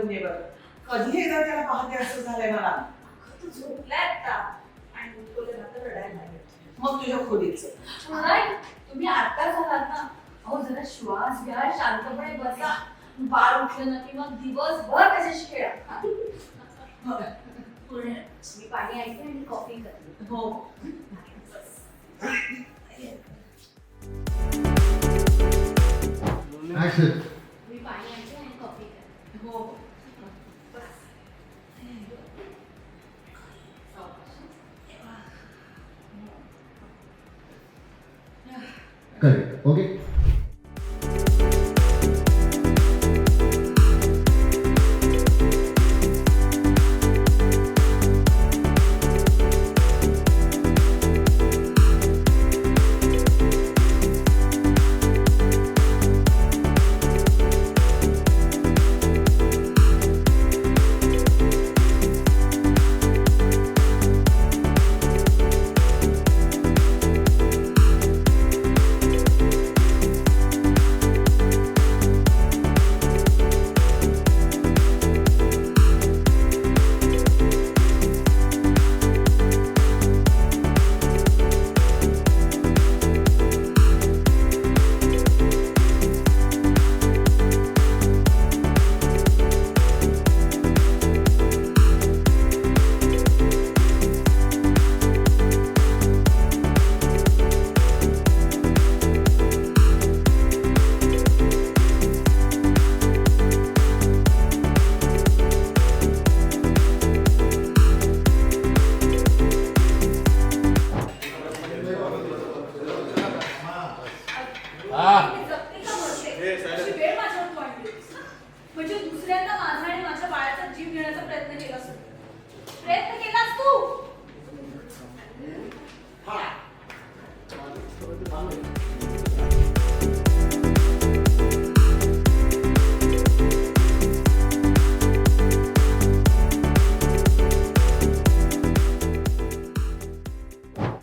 घेऊन ये बरं. कधी एकदा त्याला पाहते असं झालंय मला. तू झोपलाय आता आणि उठवलं ना तर रडायला लागेल. मग तुझ्या खोलीचं. नाही, तुम्ही आता झालात ना. अहो जरा श्वास घ्या, शांतपणे बसा. बाळ उठलं ना की मग दिवसभर त्याच्याशी खेळा. पूर्ण मी पाणी ऐकते आणि कॉफी करते. हो. Action. मी पाणी ऐकते आणि कॉफी करते. हो. Correct. Okay. म्हणजे दुसऱ्यांदा माझा आणि माझ्या बाळाचा जीव घेण्याचा प्रयत्न केला असतो. प्रयत्न केलास तू.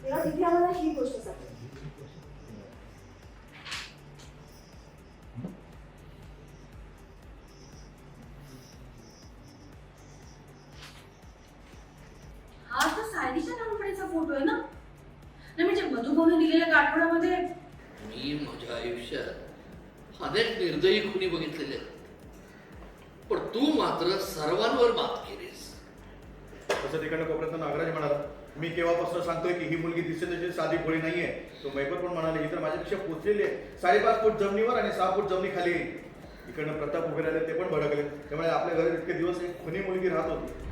तेव्हा तिथे आम्हाला ही गोष्ट सांगितली. हा तर सायलीच्या लहानपणीचा फोटो आहे ना. नाही म्हणजे मधुभाऊने दिलेल्या काठवड्यामध्ये. मी माझ्या आयुष्यात अनेक निर्दयी खुनी बघितलेले आहेत, पण तू मात्र सर्वांवर मात केलीस. तसं तिकडनं कोपऱ्यात नागराज म्हणाला, मी केव्हापासून सांगतोय की ही मुलगी दिसते तशी साधी भोळी नाहीये. तो मैपर पण म्हणाले, ही तर माझ्यापेक्षा पोचलेली आहे. 5.5 फूट जमिनीवर आणि 6 फूट जमिनी खाली. इकडनं प्रताप उभे राहिले, ते पण भडकले. त्यामुळे आपल्या घरी इतके दिवस एक खुनी मुलगी राहत होती.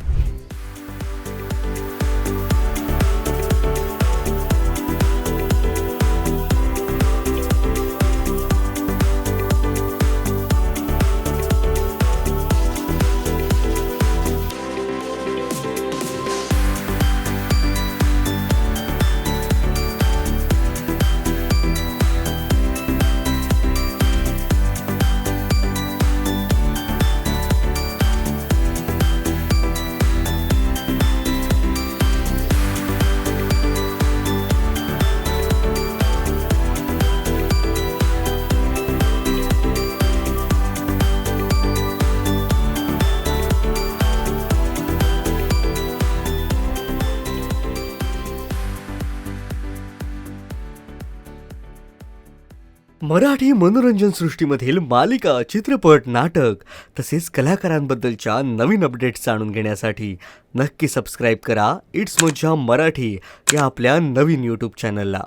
मराठी मनोरंजन सृष्टीमधील मालिका, चित्रपट, नाटक तसेच कलाकारांबद्दलच्या नवीन अपडेट्स जाणून घेण्यासाठी नक्की सबस्क्राईब करा इट्स मज्जा मराठी या आपल्या नवीन यूट्यूब चॅनलला.